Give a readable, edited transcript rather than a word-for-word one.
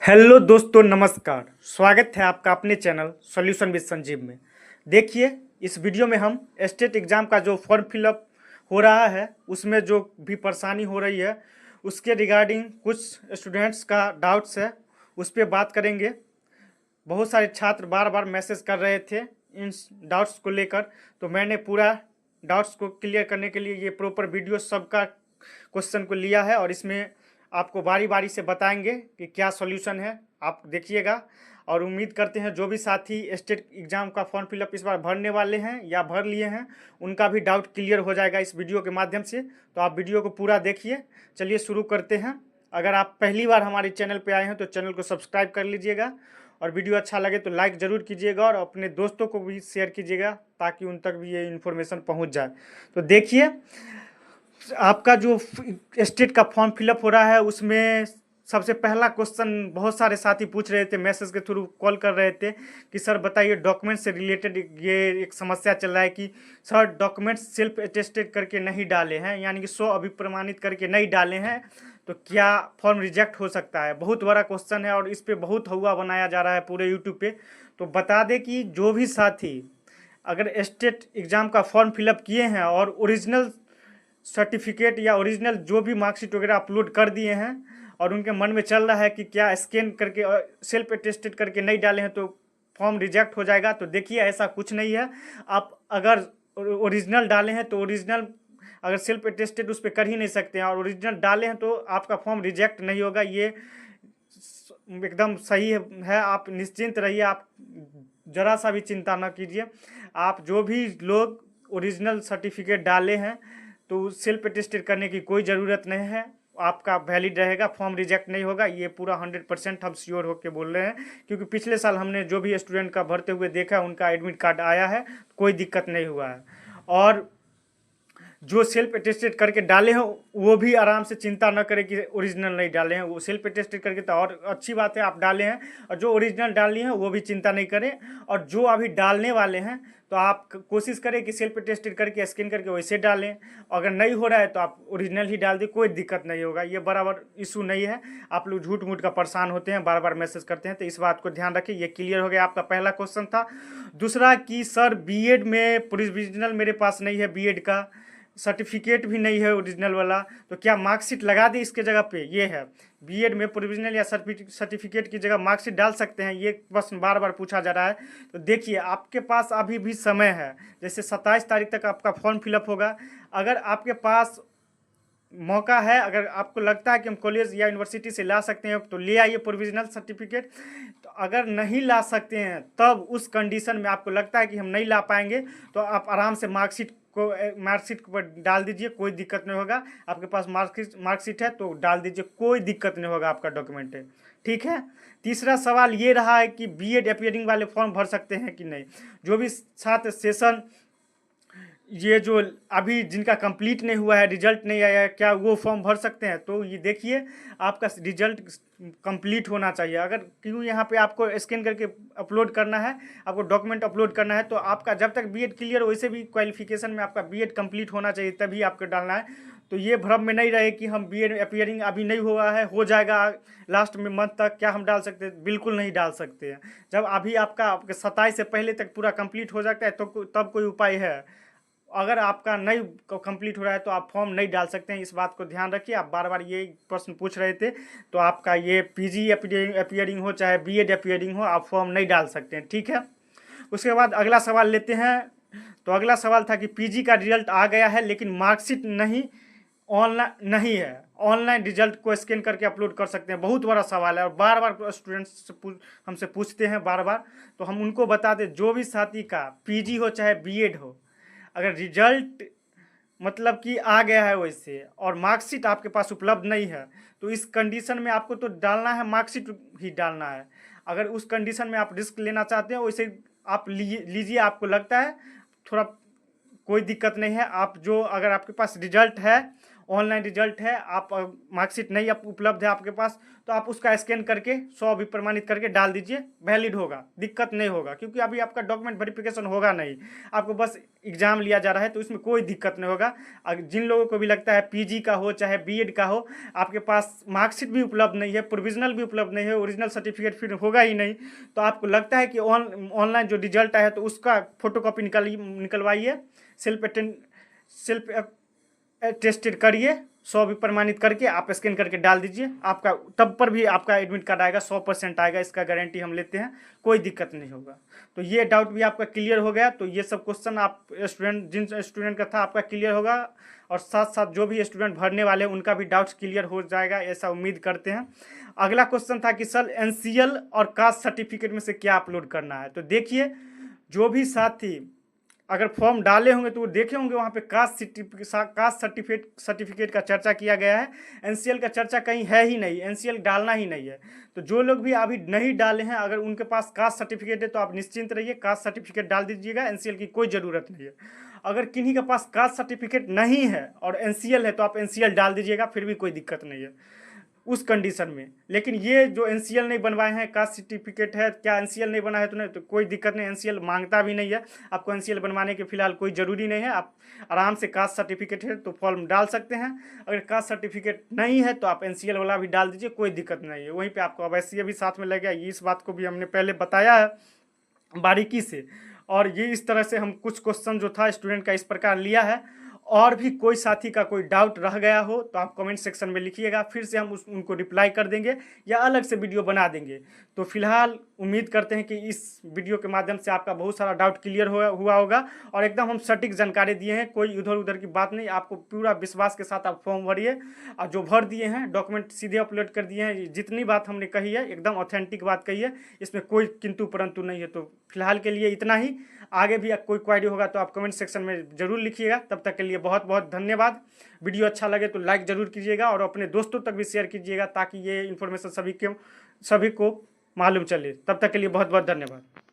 Hello दोस्तों, नमस्कार। स्वागत है आपका अपने चैनल सॉल्यूशन विद संजीव में। देखिए, इस वीडियो में हम स्टेट एग्ज़ाम का जो फॉर्म फिलअप हो रहा है उसमें जो भी परेशानी हो रही है उसके रिगार्डिंग कुछ स्टूडेंट्स का डाउट्स है, उस पर बात करेंगे। बहुत सारे छात्र बार बार मैसेज कर रहे थे इन डाउट्स को लेकर, तो मैंने पूरा डाउट्स को क्लियर करने के लिए ये प्रॉपर वीडियो सबका क्वेश्चन को लिया है और इसमें आपको बारी बारी से बताएंगे कि क्या सॉल्यूशन है। आप देखिएगा और उम्मीद करते हैं जो भी साथी स्टेट एग्ज़ाम का फॉर्म फिलअप इस बार भरने वाले हैं या भर लिए हैं उनका भी डाउट क्लियर हो जाएगा इस वीडियो के माध्यम से। तो आप वीडियो को पूरा देखिए। चलिए शुरू करते हैं। अगर आप पहली बार हमारे चैनल पर आए हैं तो चैनल को सब्सक्राइब कर लीजिएगा और वीडियो अच्छा लगे तो लाइक ज़रूर कीजिएगा और अपने दोस्तों को भी शेयर कीजिएगा ताकि उन तक भी ये इन्फॉर्मेशन पहुंच जाए। तो देखिए, आपका जो स्टेट का फॉर्म फिलअप हो रहा है उसमें सबसे पहला क्वेश्चन बहुत सारे साथी पूछ रहे थे, मैसेज के थ्रू कॉल कर रहे थे कि सर बताइए डॉक्यूमेंट से रिलेटेड ये एक समस्या चल रहा है कि सर डॉक्यूमेंट्स सेल्फ अटेस्टेड करके नहीं डाले हैं, यानी कि स्व अभिप्रमाणित करके नहीं डाले हैं, तो क्या फॉर्म रिजेक्ट हो सकता है। बहुत बड़ा क्वेश्चन है और इस पर बहुत हुआ बनाया जा रहा है पूरे यूट्यूब पे। तो बता दें कि जो भी साथी अगर स्टेट एग्ज़ाम का फॉर्म फिलअप किए हैं और ओरिजिनल सर्टिफिकेट या ओरिजिनल जो भी मार्कशीट वगैरह अपलोड कर दिए हैं और उनके मन में चल रहा है कि क्या स्कैन करके सेल्फ अटेस्टेड करके नहीं डाले हैं तो फॉर्म रिजेक्ट हो जाएगा, तो देखिए ऐसा कुछ नहीं है। आप अगर ओरिजिनल डाले हैं तो ओरिजिनल अगर सेल्फ अटेस्टेड उस पर कर ही नहीं सकते हैं और ओरिजिनल डाले हैं तो आपका फॉर्म रिजेक्ट नहीं होगा। ये एकदम सही है। आप निश्चिंत रहिए, आप ज़रा सा भी चिंता न कीजिए। आप जो भी लोग ओरिजिनल सर्टिफिकेट डाले हैं तो सेल्फ अटेस्टेड करने की कोई ज़रूरत नहीं है, आपका वैलिड रहेगा, फॉर्म रिजेक्ट नहीं होगा। ये पूरा 100% हम श्योर होकर बोल रहे हैं क्योंकि पिछले साल हमने जो भी स्टूडेंट का भरते हुए देखा उनका एडमिट कार्ड आया है, कोई दिक्कत नहीं हुआ है। और जो सेल्फ अटेस्टेड करके डाले हैं वो भी आराम से चिंता न करें कि ओरिजिनल नहीं डाले हैं, वो सेल्फ अटेस्टेड करके तो और अच्छी बात है आप डाले हैं। और जो ओरिजिनल डाले हैं वो भी चिंता नहीं करें, और जो अभी डालने वाले हैं तो आप कोशिश करें कि सेल्फ अटेस्टेड करके स्कैन करके वैसे डालें। अगर नहीं हो रहा है तो आप ओरिजिनल ही डाल दें, कोई दिक्कत नहीं होगा। ये बराबर इशू नहीं है। आप लोग झूठ मूठ का परेशान होते हैं, बार बार मैसेज करते हैं, तो इस बात को ध्यान रखें। ये क्लियर हो गया, आपका पहला क्वेश्चन था। दूसरा कि सर बीएड में प्रोविजनल मेरे पास नहीं है, बीएड का सर्टिफिकेट भी नहीं है ओरिजिनल वाला, तो क्या मार्कशीट लगा दें इसके जगह पे। ये है बीएड में प्रोविजनल या सर्टिफिकेट की जगह मार्कशीट डाल सकते हैं, ये प्रश्न बार बार पूछा जा रहा है। तो देखिए आपके पास अभी भी समय है, जैसे 27 तारीख तक आपका फॉर्म फिलअप होगा। अगर आपके पास मौका है, अगर आपको लगता है कि हम कॉलेज या यूनिवर्सिटी से ला सकते हैं तो ले आइए प्रोविजनल सर्टिफिकेट। तो अगर नहीं ला सकते हैं तब उस कंडीशन में आपको लगता है कि हम नहीं ला पाएंगे तो आप आराम से मार्कशीट पर डाल दीजिए, कोई दिक्कत नहीं होगा। आपके पास मार्कशीट है तो डाल दीजिए, कोई दिक्कत नहीं होगा, आपका डॉक्यूमेंट है, ठीक है। तीसरा सवाल ये रहा है कि बीएड अपीयरिंग वाले फॉर्म भर सकते हैं कि नहीं। जो भी छात्र सेशन ये जो अभी जिनका कंप्लीट नहीं हुआ है, रिजल्ट नहीं आया है, क्या वो फॉर्म भर सकते हैं। तो ये देखिए आपका रिजल्ट कंप्लीट होना चाहिए। अगर क्यों यहाँ पे आपको स्कैन करके अपलोड करना है, आपको डॉक्यूमेंट अपलोड करना है, तो आपका जब तक बीएड क्लियर, वैसे भी क्वालिफिकेशन में आपका बीएड कंप्लीट होना चाहिए तभी आपको डालना है। तो ये भ्रम में नहीं रहे कि हम बीएड अपीयरिंग अभी नहीं हुआ है, हो जाएगा लास्ट में मंथ तक, क्या हम डाल सकते हैं। बिल्कुल नहीं डाल सकते हैं। जब अभी आपके 27 से पहले तक पूरा कंप्लीट हो जाता है तो तब कोई उपाय है। अगर आपका नहीं कंप्लीट हो रहा है तो आप फॉर्म नहीं डाल सकते हैं, इस बात को ध्यान रखिए। आप बार बार ये प्रश्न पूछ रहे थे, तो आपका ये पीजी अपीयरिंग हो चाहे बीएड अपीयरिंग हो, आप फॉर्म नहीं डाल सकते हैं, ठीक है। उसके बाद अगला सवाल लेते हैं। तो अगला सवाल था कि पीजी का रिजल्ट आ गया है लेकिन मार्कशीट नहीं, ऑनलाइन नहीं है, ऑनलाइन रिजल्ट को स्कैन करके अपलोड कर सकते हैं। बहुत बड़ा सवाल है और बार बार स्टूडेंट्स हमसे पूछते हैं बार बार, तो हम उनको बता दें जो भी साथी का पीजी हो चाहे बीएड हो, अगर रिजल्ट मतलब कि आ गया है वैसे और मार्कशीट आपके पास उपलब्ध नहीं है तो इस कंडीशन में आपको तो डालना है, मार्कशीट ही डालना है। अगर उस कंडीशन में आप रिस्क लेना चाहते हैं वैसे आप लीजिए, आपको लगता है थोड़ा कोई दिक्कत नहीं है। आप जो अगर आपके पास रिजल्ट है ऑनलाइन रिजल्ट है, आप मार्कशीट नहीं उपलब्ध है आपके पास, तो आप उसका स्कैन करके 100 भी प्रमाणित करके डाल दीजिए, वैलिड होगा, दिक्कत नहीं होगा। क्योंकि अभी आपका डॉक्यूमेंट वेरिफिकेशन होगा नहीं, आपको बस एग्ज़ाम लिया जा रहा है, तो इसमें कोई दिक्कत नहीं होगा। जिन लोगों को भी लगता है पीजी का हो चाहे बीएड का हो, आपके पास मार्कशीट भी उपलब्ध नहीं है, प्रोविजनल भी उपलब्ध नहीं है, ओरिजिनल सर्टिफिकेट फिर होगा ही नहीं, तो आपको लगता है कि ऑनलाइन जो रिजल्ट आया है तो उसका फोटोकॉपी निकलवाइए, सेल्फ टेस्टेड करिए, 100 भी प्रमाणित करके आप स्कैन करके डाल दीजिए, आपका तब पर भी आपका एडमिट कार्ड आएगा, 100% आएगा, इसका गारंटी हम लेते हैं, कोई दिक्कत नहीं होगा। तो ये डाउट भी आपका क्लियर हो गया। तो ये सब क्वेश्चन आप जिन स्टूडेंट का था आपका क्लियर होगा, और साथ साथ जो भी स्टूडेंट भरने वाले हैं उनका भी डाउट्स क्लियर हो जाएगा, ऐसा उम्मीद करते हैं। अगला क्वेश्चन था कि सर एनसीएल और कास्ट सर्टिफिकेट में से क्या अपलोड करना है। तो देखिए, जो भी साथी अगर फॉर्म डाले होंगे तो वो देखे होंगे वहाँ पे कास्ट सर्टिफिकेट का चर्चा किया गया है, एनसीएल का चर्चा कहीं है ही नहीं, एनसीएल डालना ही नहीं है। तो जो लोग भी अभी नहीं डाले हैं, अगर उनके पास कास्ट सर्टिफिकेट है तो आप निश्चिंत रहिए, कास्ट सर्टिफिकेट डाल दीजिएगा, एनसीएल की कोई ज़रूरत नहीं है। अगर किन्हीं के पास कास्ट सर्टिफिकेट नहीं है और एनसीएल है तो आप एनसीएल डाल दीजिएगा, फिर भी कोई दिक्कत नहीं है उस कंडीशन में। लेकिन ये जो एनसीएल नहीं बनवाए हैं, कास्ट सर्टिफिकेट है, क्या एनसीएल नहीं बना है तो नहीं, तो कोई दिक्कत नहीं, एनसीएल मांगता भी नहीं है, आपको एनसीएल बनवाने के फिलहाल कोई ज़रूरी नहीं है। आप आराम से कास्ट सर्टिफिकेट है तो फॉर्म डाल सकते हैं, अगर कास्ट सर्टिफिकेट नहीं है तो आप एनसीएल वाला भी डाल दीजिए, कोई दिक्कत नहीं है। वहीं पर आपको अवश्य भी साथ में लगेगा, इस बात को भी हमने पहले बताया है बारीकी से। और ये इस तरह से हम कुछ क्वेश्चन जो था स्टूडेंट का इस प्रकार लिया है। और भी कोई साथी का कोई डाउट रह गया हो तो आप कमेंट सेक्शन में लिखिएगा, फिर से हम उनको रिप्लाई कर देंगे या अलग से वीडियो बना देंगे। तो फिलहाल उम्मीद करते हैं कि इस वीडियो के माध्यम से आपका बहुत सारा डाउट क्लियर हुआ होगा, और एकदम हम सटीक जानकारी दिए हैं, कोई इधर उधर की बात नहीं। आपको पूरा विश्वास के साथ आप फॉर्म भरिए, और जो भर दिए हैं डॉक्यूमेंट सीधे अपलोड कर दिए हैं, जितनी बात हमने कही है एकदम ऑथेंटिक बात कही है, इसमें कोई किंतु परंतु नहीं है। तो फिलहाल के लिए इतना ही, आगे भी कोई क्वेरी होगा तो आप कमेंट सेक्शन में ज़रूर लिखिएगा। तब तक के लिए बहुत बहुत धन्यवाद। वीडियो अच्छा लगे तो लाइक ज़रूर कीजिएगा और अपने दोस्तों तक भी शेयर कीजिएगा, ताकि ये इन्फॉर्मेशन सभी को मालूम चले। तब तक के लिए बहुत बहुत धन्यवाद।